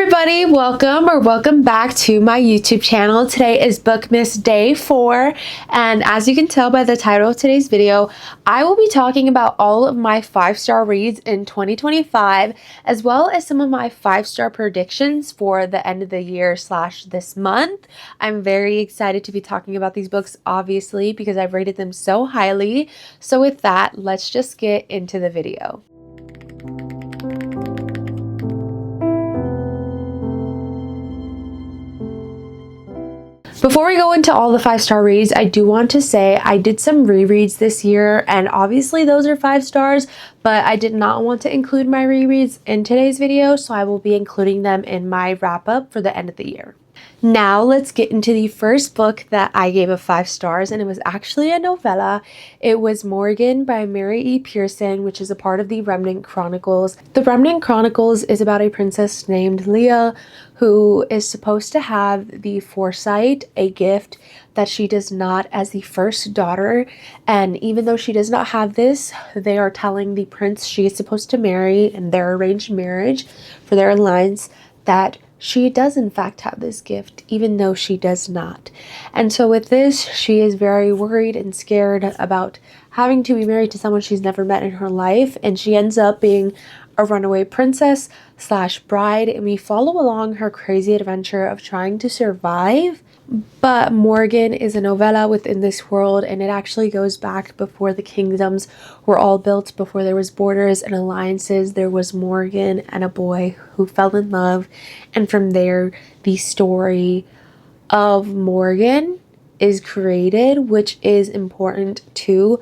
everybody, welcome back to my YouTube channel. Today is Bookmas Day 4, and as you can tell by the title of today's video, I will be talking about all of my 5-star reads in 2025, as well as some of my 5-star predictions for the end of the year / this month. I'm very excited to be talking about these books, obviously, because I've rated them so highly. So with that, let's just get into the video. Before we go into all the 5-star reads, I do want to say I did some rereads this year, and obviously those are 5 stars, but I did not want to include my rereads in today's video, so I will be including them in my wrap-up for the end of the year. Now let's get into the first book that I gave a 5 stars, and it was actually a novella. It was Morgan by Mary E. Pearson, which is a part of the Remnant Chronicles. The Remnant Chronicles is about a princess named Leah who is supposed to have the foresight, a gift that she does not as the first daughter. And even though she does not have this, they are telling the prince she is supposed to marry in their arranged marriage for their alliance that she does in fact have this gift, even though she does not. And so with this, she is very worried and scared about having to be married to someone she's never met in her life, and she ends up being a runaway princess / bride, and we follow along her crazy adventure of trying to survive. But Morgan is a novella within this world, and it actually goes back before the kingdoms were all built, before there was borders and alliances. There was Morgan and a boy who fell in love, and from there the story of Morgan is created, which is important to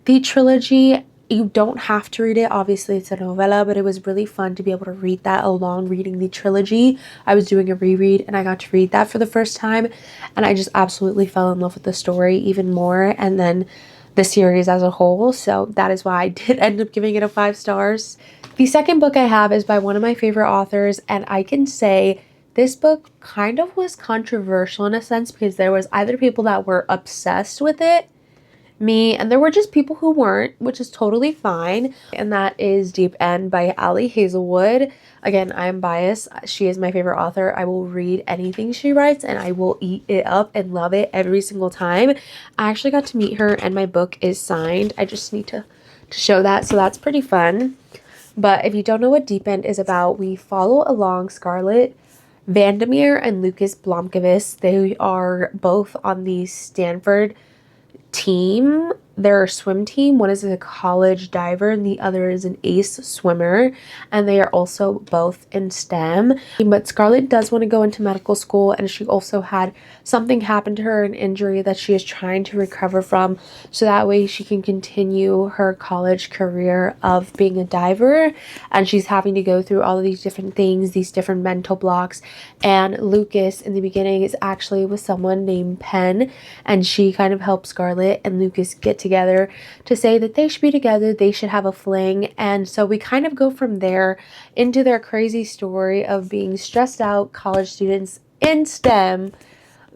the trilogy. You don't have to read it. Obviously, it's a novella, but it was really fun to be able to read that along reading the trilogy. I was doing a reread and I got to read that for the first time, and I just absolutely fell in love with the story even more, and then the series as a whole. So that is why I did end up giving it a 5 stars. The second book I have is by one of my favorite authors, and I can say this book kind of was controversial in a sense, because there was either people that were obsessed with it, me, and there were just people who weren't, which is totally fine. And that is Deep End by Ali Hazelwood. Again, I am biased. She is my favorite author. I will read anything she writes and I will eat it up and love it every single time. I actually got to meet her and my book is signed. I just need to show that, so that's pretty fun. But if you don't know what Deep End is about, we follow along Scarlett Vandermeer and Lucas Blomkvist. They are both on the Stanford team, their swim team. One is a college diver and the other is an ace swimmer, and they are also both in STEM. But Scarlett does want to go into medical school, and she also had something happen to her, an injury that she is trying to recover from, so that way she can continue her college career of being a diver. And she's having to go through all of these different things, these different mental blocks. And Lucas in the beginning is actually with someone named Penn, and she kind of helps Scarlett and Lucas get together to say that they should be together, they should have a fling. And so we kind of go from there into their crazy story of being stressed out college students in STEM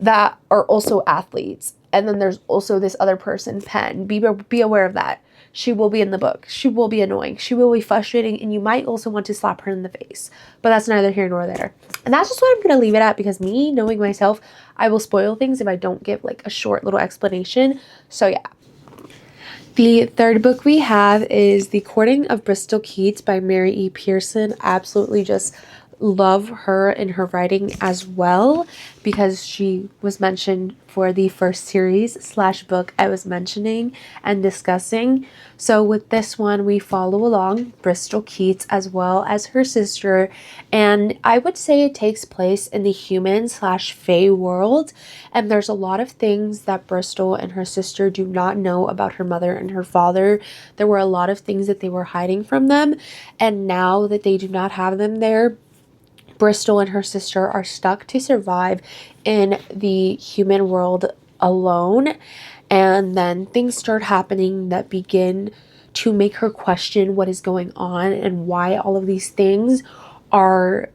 that are also athletes. And then there's also this other person, Penn. Be aware of that. She will be in the book. She will be annoying. She will be frustrating, and you might also want to slap her in the face. But that's neither here nor there. And that's just what I'm going to leave it at, because me, knowing myself, I will spoil things if I don't give like a short little explanation. So yeah. The third book we have is The Courting of Bristol Keats by Mary E. Pearson. Absolutely just love her and her writing as well, because she was mentioned for the first series / book I was mentioning and discussing. So with this one, we follow along Bristol Keats as well as her sister, and I would say it takes place in the human / fae world, and there's a lot of things that Bristol and her sister do not know about her mother and her father. There were a lot of things that they were hiding from them, and now that they do not have them there, Bristol and her sister are stuck to survive in the human world alone. And then things start happening that begin to make her question what is going on and why all of these things are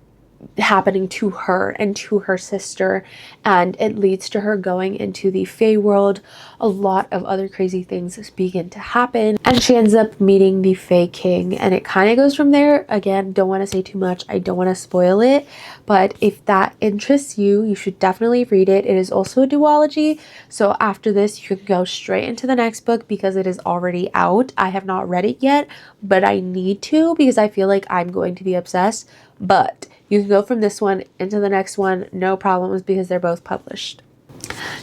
happening to her and to her sister, and it leads to her going into the Fae world. A lot of other crazy things begin to happen, and she ends up meeting the Fae King, and it kind of goes from there. Again, don't want to say too much, I don't want to spoil it, but if that interests you, you should definitely read it. It is also a duology, so after this you can go straight into the next book because it is already out. I have not read it yet, but I need to because I feel like I'm going to be obsessed. But you can go from this one into the next one, no problems, because they're both published.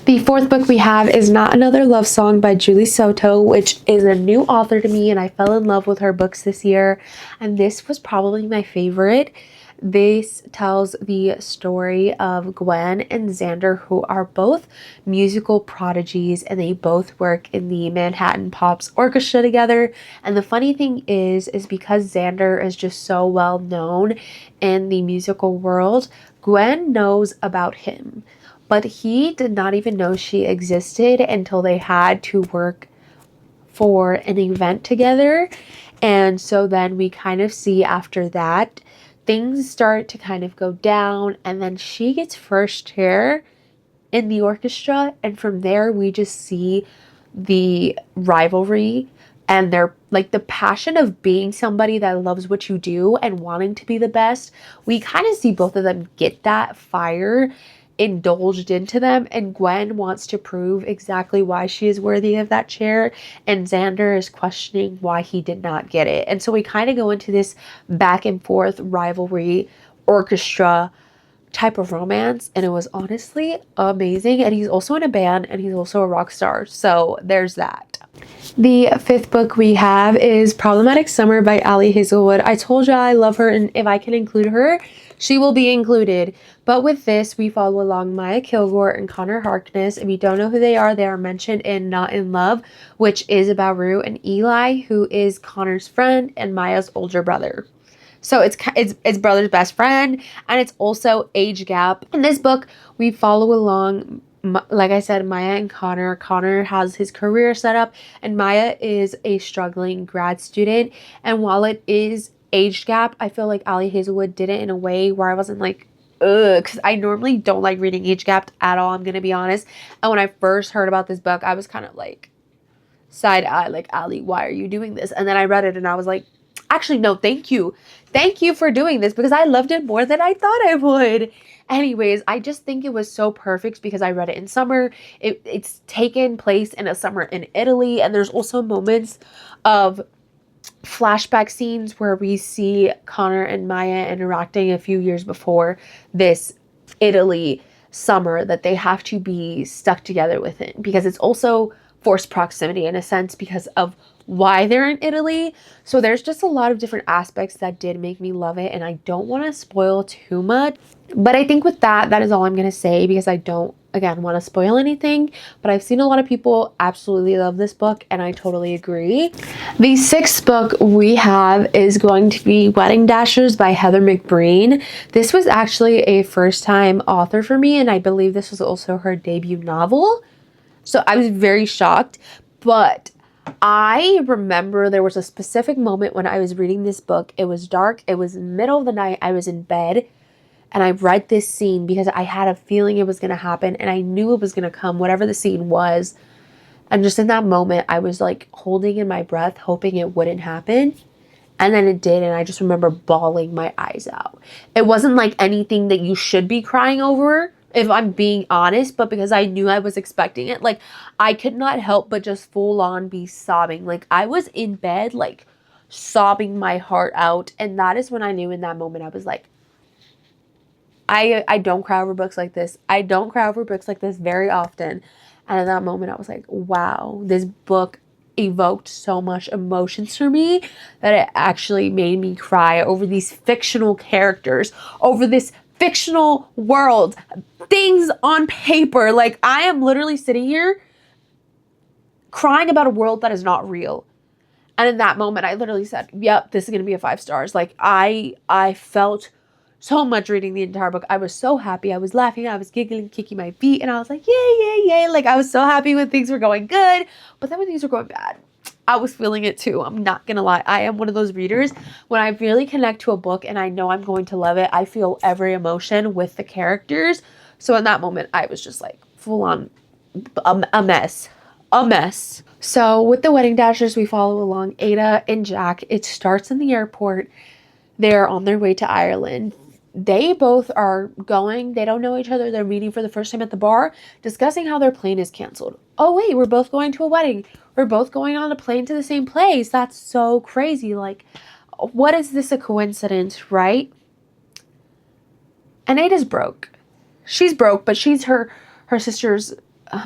The fourth book we have is Not Another Love Song by Julie Soto, which is a new author to me, and I fell in love with her books this year, and this was probably my favorite. This tells the story of Gwen and Xander, who are both musical prodigies, and they both work in the Manhattan Pops Orchestra together. And the funny thing is because Xander is just so well known in the musical world, Gwen knows about him, but he did not even know she existed until they had to work for an event together. And so then we kind of see after that things start to kind of go down, and then she gets first chair in the orchestra, and from there we just see the rivalry and their like the passion of being somebody that loves what you do and wanting to be the best. We kind of see both of them get that fire indulged into them, and Gwen wants to prove exactly why she is worthy of that chair, and Xander is questioning why he did not get it. And so we kind of go into this back and forth rivalry orchestra type of romance, and it was honestly amazing. And he's also in a band, and he's also a rock star, so there's that. The fifth book we have is Problematic Summer by Ali Hazelwood. I told you I love her, and if I can include her, she will be included. But with this, we follow along Maya Kilgore and Connor Harkness. If you don't know who they are mentioned in Not in Love, which is about Rue and Eli, who is Connor's friend and Maya's older brother. So it's brother's best friend, and it's also age gap. In this book, we follow along, like I said, Maya and Connor. Connor has his career set up, and Maya is a struggling grad student. And while it is age gap, I feel like Ali Hazelwood did it in a way where I wasn't like, ugh, because I normally don't like reading age gapped at all, I'm gonna be honest. And when I first heard about this book, I was kind of like side eye, like, Ali, why are you doing this? And then I read it and I was like, actually, no, thank you. Thank you for doing this, because I loved it more than I thought I would. Anyways, I just think it was so perfect because I read it in summer. It's taken place in a summer in Italy, and there's also moments of flashback scenes where we see Connor and Maya interacting a few years before this Italy summer that they have to be stuck together within, because it's also forced proximity in a sense because of why they're in Italy. So there's just a lot of different aspects that did make me love it, and I don't want to spoil too much. But I think with that is all I'm going to say, because I don't, again, want to spoil anything. But I've seen a lot of people absolutely love this book, and I totally agree. The sixth book we have is going to be Wedding Dashers by Heather McBreen. This was actually a first-time author for me, and I believe this was also her debut novel. So I was very shocked, but I remember there was a specific moment when I was reading this book. It was dark. It was middle of the night. I was in bed, and I read this scene because I had a feeling it was going to happen, and I knew it was going to come, whatever the scene was. And just in that moment, I was like holding in my breath, hoping it wouldn't happen. And then it did, and I just remember bawling my eyes out. It wasn't like anything that you should be crying over, if I'm being honest, but because I knew I was expecting it, like, I could not help but just full on be sobbing. Like, I was in bed, like, sobbing my heart out, and that is when I knew in that moment, I was like, I don't cry over books like this. I don't cry over books like this very often. And in that moment, I was like, wow, this book evoked so much emotions for me that it actually made me cry over these fictional characters, over this fictional world, things on paper. Like, I am literally sitting here crying about a world that is not real. And in that moment, I literally said, yep, this is going to be a 5 stars. Like, I felt so much reading the entire book. I was so happy. I was laughing. I was giggling, kicking my feet. And I was like, yay, yay, yay. Like, I was so happy when things were going good. But then when things were going bad, I was feeling it too. I'm not gonna lie. I am one of those readers, when I really connect to a book and I know I'm going to love it, I feel every emotion with the characters. So in that moment, I was just like full on a mess. A mess. So with the Wedding Dashers, we follow along Ada and Jack. It starts in the airport. They're on their way to Ireland. They both are going. They don't know each other. They're meeting for the first time at the bar, discussing how their plane is canceled. Oh, wait, we're both going to a wedding. We're both going on a plane to the same place. That's so crazy. Like, what is this, a coincidence, right? And Ada's broke. She's broke, but she's her sister's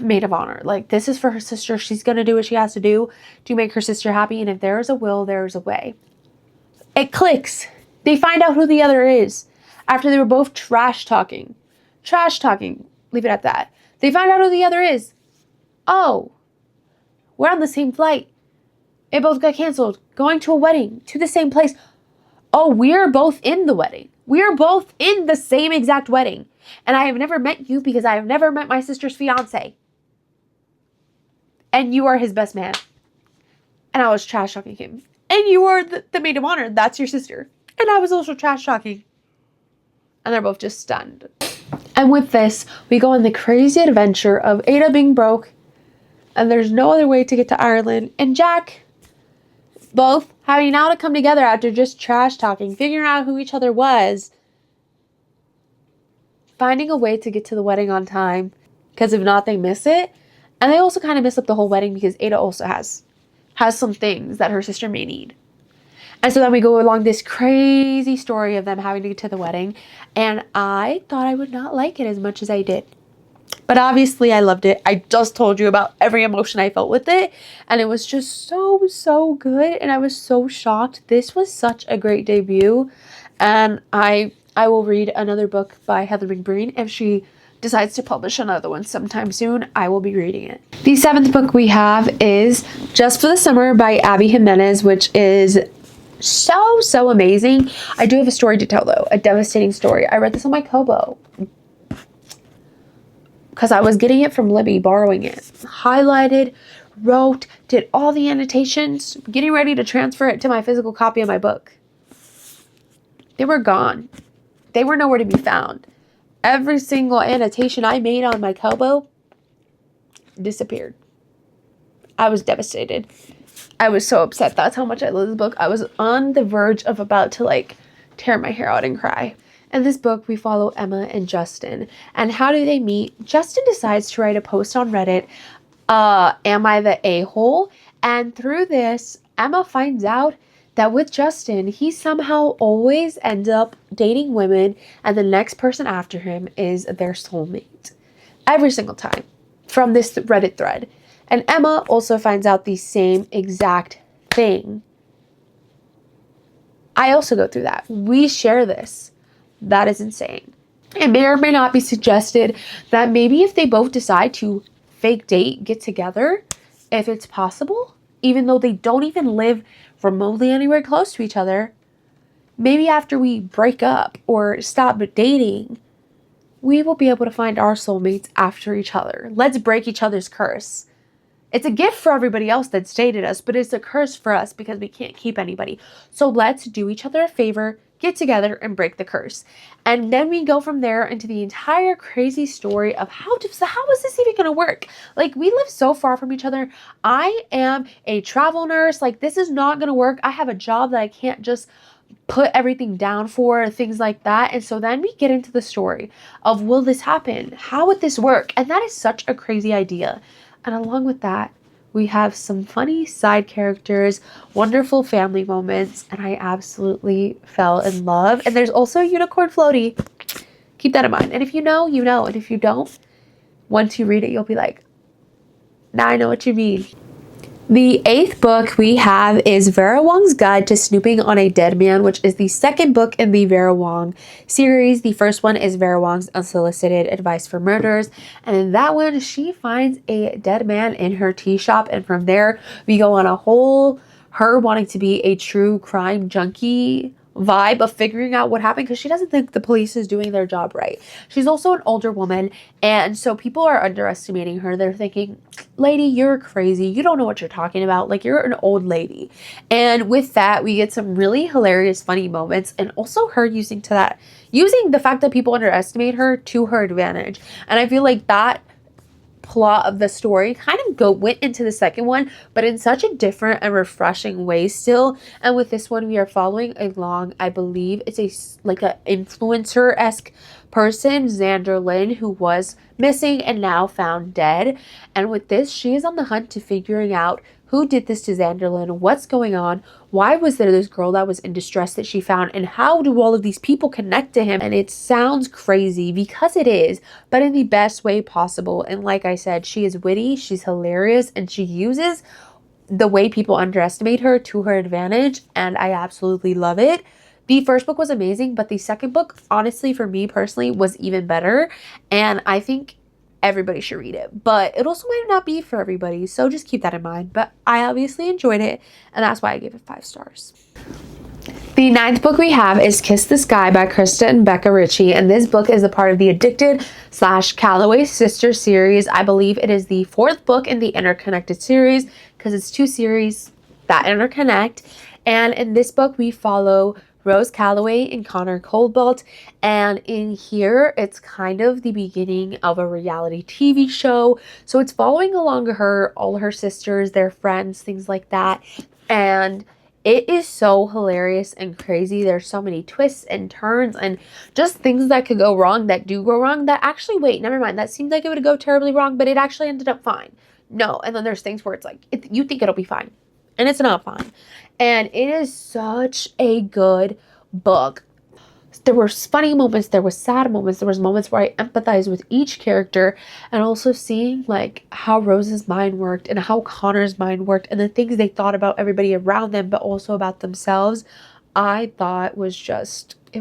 maid of honor. Like, this is for her sister. She's going to do what she has to do to make her sister happy. And if there is a will, there is a way. It clicks. They find out who the other is after they were both trash talking. Trash talking. Leave it at that. They find out who the other is. Oh, we're on the same flight. It both got canceled. Going to a wedding to the same place. Oh, we're both in the wedding. We're both in the same exact wedding. And I have never met you because I have never met my sister's fiance. And you are his best man. And I was trash talking him. And you are the maid of honor. That's your sister. And I was also trash talking. And they're both just stunned. And with this, we go on the crazy adventure of Ada being broke. And there's no other way to get to Ireland. And Jack, both having now to come together after just trash talking, figuring out who each other was. Finding a way to get to the wedding on time. Because if not, they miss it. And they also kind of miss up the whole wedding because Ada also has some things that her sister may need. And so then we go along this crazy story of them having to get to the wedding. And I thought I would not like it as much as I did. But obviously I loved it. I just told you about every emotion I felt with it. And it was just so good. And I was so shocked. This was such a great debut. And I will read another book by Heather McBreen. If she decides to publish another one sometime soon, I will be reading it. The 7th book we have is Just for the Summer by Abby Jimenez, which is so amazing. I do have a story to tell though, a devastating story. I read this on my Kobo because I was getting it from Libby, borrowing it. Highlighted, wrote, did all the annotations, getting ready to transfer it to my physical copy of my book. They were gone. They were nowhere to be found. Every single annotation I made on my Kobo disappeared. I was devastated. I was so upset. That's how much I love this book. I was on the verge of about to like tear my hair out and cry. In this book, we follow Emma and Justin. And how do they meet? Justin decides to write a post on Reddit, am I the a-hole? And through this, Emma finds out that with Justin, he somehow always ends up dating women and the next person after him is their soulmate. Every single time from this Reddit thread. And Emma also finds out the same exact thing. I also go through that. We share this. That is insane. It may or may not be suggested that maybe if they both decide to fake date, get together, if it's possible, even though they don't even live remotely anywhere close to each other, maybe after we break up or stop dating, we will be able to find our soulmates after each other. Let's break each other's curse. It's a gift for everybody else that's dated us, but it's a curse for us because we can't keep anybody. So let's do each other a favor, get together, and break the curse. And then we go from there into the entire crazy story of how is this even going to work? Like, we live so far from each other. I am a travel nurse. Like, this is not going to work. I have a job that I can't just put everything down for, things like that. And so then we get into the story of, will this happen? How would this work? And that is such a crazy idea. And along with that, we have some funny side characters, wonderful family moments, and I absolutely fell in love. And there's also a unicorn floaty. Keep that in mind. And if you know, you know. And if you don't, once you read it, you'll be like, now I know what you mean. The 8th book we have is Vera Wong's Guide to Snooping on a Dead Man, which is the 2nd book in the Vera Wong series. The first one is Vera Wong's Unsolicited Advice for Murders. And in that one, she finds a dead man in her tea shop. And from there, we go on a whole, her wanting to be a true crime junkie vibe of figuring out what happened because she doesn't think the police is doing their job right. She's also an older woman, and so people are underestimating her. They're thinking, lady, you're crazy. You don't know what you're talking about. Like, you're an old lady. And with that, we get some really hilarious, funny moments, and also her using the fact that people underestimate her to her advantage. And I feel like that plot of the story kind of went into the second one, but in such a different and refreshing way still. And with this one, we are following along, I believe it's like a influencer-esque person, Xander Lynn, who was missing and now found dead. And with this, she is on the hunt to figuring out who did this to Xander Lynn, what's going on, why was there this girl that was in distress that she found, and how do all of these people connect to him? And it sounds crazy because it is, but in the best way possible. And like I said, she is witty, she's hilarious, and she uses the way people underestimate her to her advantage, and I absolutely love it. The first book was amazing, but the second book, honestly, for me personally, was even better, and I think everybody should read it, but it also might not be for everybody, so just keep that in mind. But I obviously enjoyed it, and that's why I gave it 5 stars. The 9th book we have is Kiss the Sky by Krista and Becca Ritchie, and this book is a part of the Addicted/Calloway Sister series. I believe it is the 4th book in the interconnected series because it's 2 series that interconnect. And in this book, we follow Rose Calloway and Connor Cobalt, and in here it's kind of the beginning of a reality TV show, so it's following along her, all her sisters, their friends, things like that, and it is so hilarious and crazy. There's so many twists and turns and just things that could go wrong that do go wrong that actually, wait, never mind, that seemed like it would go terribly wrong, but it actually ended up fine. No, and then there's things where it's like, you think it'll be fine, and it's not fine. And it is such a good book. There were funny moments, there were sad moments, there was moments where I empathized with each character, and also seeing like how Rose's mind worked and how Connor's mind worked and the things they thought about everybody around them, but also about themselves. I thought it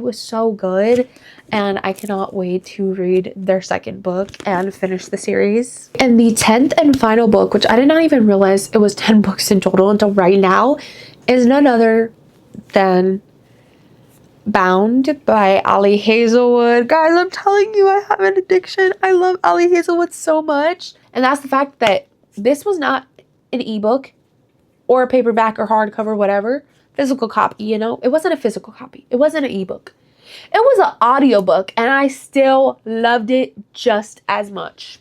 was so good, and I cannot wait to read their second book and finish the series. And the 10th and final book, which I did not even realize it was 10 books in total until right now, is none other than Bound by Ali Hazelwood. Guys, I'm telling you, I have an addiction. I love Ali Hazelwood so much. And that's the fact that this was not an ebook or a paperback or hardcover, whatever. Physical copy, you know? It wasn't a physical copy. It wasn't an ebook. It was an audiobook, and I still loved it just as much.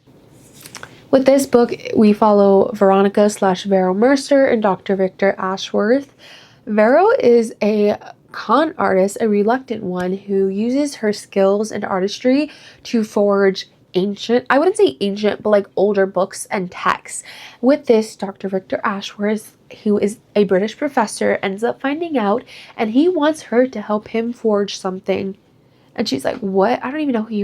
With this book, we follow Veronica/Vero Mercer and Dr. Victor Ashworth. Vero is a con artist, a reluctant one who uses her skills and artistry to forge ancient, I wouldn't say ancient, but like older books and texts. With this, Dr. Victor Ashworth, who is a British professor, ends up finding out, and he wants her to help him forge something. And she's like, what? I don't even know who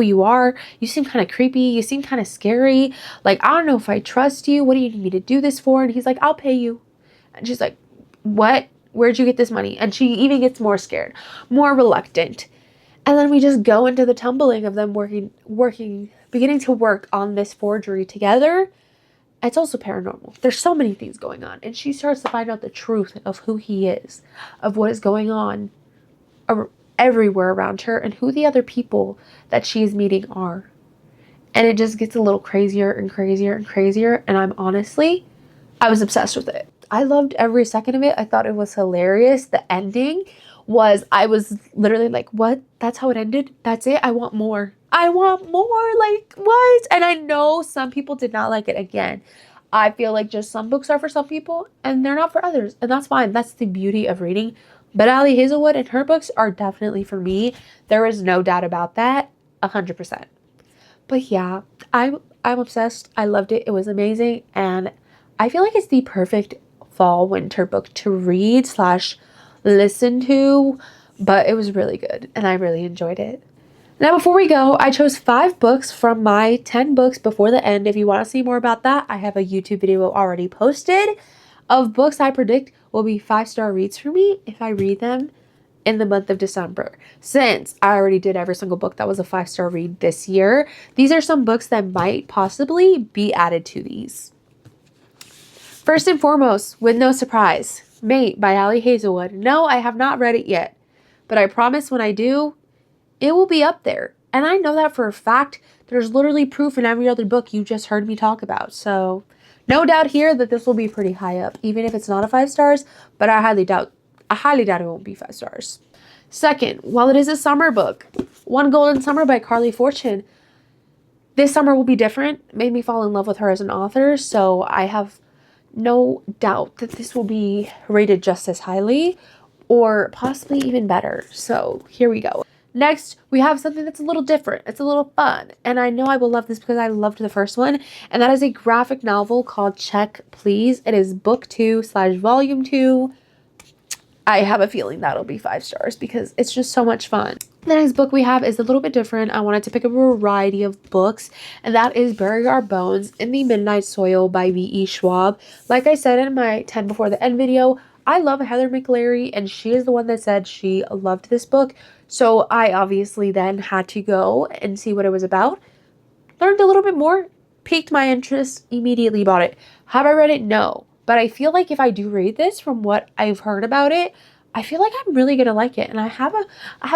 you are. You seem kind of creepy. You seem kind of scary. Like, I don't know if I trust you. What do you need me to do this for? And he's like, I'll pay you. And she's like, what? Where'd you get this money? And she even gets more scared, more reluctant. And then we just go into the tumbling of them beginning to work on this forgery together. It's also paranormal. There's so many things going on. And she starts to find out the truth of who he is, of what is going on everywhere around her, and who the other people that she is meeting are. And it just gets a little crazier and crazier and crazier. And I was obsessed with it. I loved every second of it. I thought it was hilarious. The ending I was literally like, what? That's how it ended? That's it? I want more. I want more. Like, what? And I know some people did not like it. Again, I feel like just some books are for some people and they're not for others. And that's fine. That's the beauty of reading. But Ali Hazelwood and her books are definitely for me. There is no doubt about that. 100%. But yeah, I'm obsessed. I loved it. It was amazing. And I feel like it's the perfect fall winter book to read/listen to, but it was really good and I really enjoyed it. Now before we go, I chose 5 books from my 10 books before the end. If you want to see more about that, I have a YouTube video already posted of books I predict will be 5-star reads for me if I read them in the month of December. Since I already did every single book that was a 5-star read this year, these are some books that might possibly be added to these. First and foremost, with no surprise, Mate by Ali Hazelwood. No, I have not read it yet. but I promise when I do, it will be up there. And I know that for a fact. There's literally proof in every other book you just heard me talk about. So no doubt here that this will be pretty high up, even if it's not a 5 stars, but I highly doubt it won't be 5 stars. Second, while it is a summer book, One Golden Summer by Carly Fortune, this summer will be different. It made me fall in love with her as an author, so I have no doubt that this will be rated just as highly or possibly even better. So here we go. Next, we have something that's a little different. It's a little fun. And I know I will love this because I loved the first one. And that is a graphic novel called Check Please. It is book 2/volume 2. I have a feeling that'll be 5 stars because it's just so much fun. The next book we have is a little bit different. I wanted to pick a variety of books, and that is Bury Our Bones in the Midnight Soil by V.E. Schwab. Like I said in my 10 Before the End video, I love Heather McLary, and she is the one that said she loved this book. So I obviously then had to go and see what it was about. Learned a little bit more, piqued my interest, immediately bought it. Have I read it? No. But I feel like if I do read this, from what I've heard about it, I feel like I'm really going to like it. And I have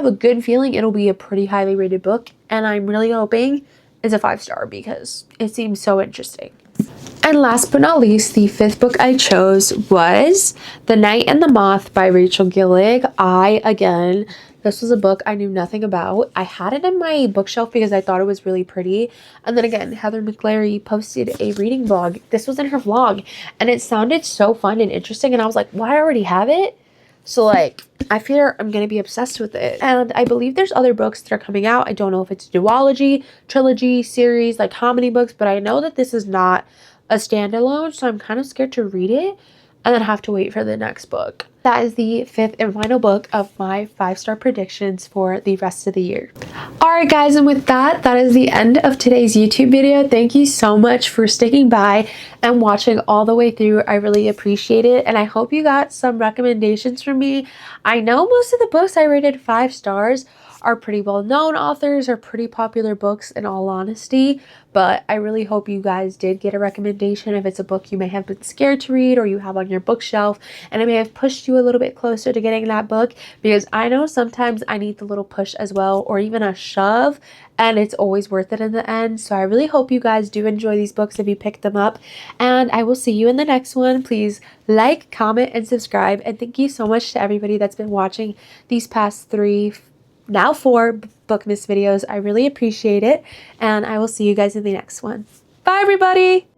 a good feeling it'll be a pretty highly rated book. And I'm really hoping it's a 5 star because it seems so interesting. And last but not least, the 5th book I chose was The Night and the Moth by Rachel Gillig. This was a book I knew nothing about. I had it in my bookshelf because I thought it was really pretty. And then again, Heather McLary posted a reading vlog. This was in her vlog. And it sounded so fun and interesting. And I was like, well, I already have it. So, like, I feel I'm going to be obsessed with it. And I believe there's other books that are coming out. I don't know if it's a duology, trilogy, series, like how many books. But I know that this is not a standalone. So I'm kind of scared to read it and then have to wait for the next book. That is the 5th and final book of my 5-star predictions for the rest of the year. Alright guys, and with that, that is the end of today's YouTube video. Thank you so much for sticking by and watching all the way through. I really appreciate it, and I hope you got some recommendations from me. I know most of the books I rated 5 stars are pretty well-known authors, are pretty popular books in all honesty, but I really hope you guys did get a recommendation if it's a book you may have been scared to read or you have on your bookshelf, and it may have pushed you a little bit closer to getting that book, because I know sometimes I need the little push as well, or even a shove, and it's always worth it in the end. So I really hope you guys do enjoy these books if you pick them up, and I will see you in the next one. Please like, comment, and subscribe, and thank you so much to everybody that's been watching these past 4 Bookmas videos. I really appreciate it, and I will see you guys in the next one. Bye everybody!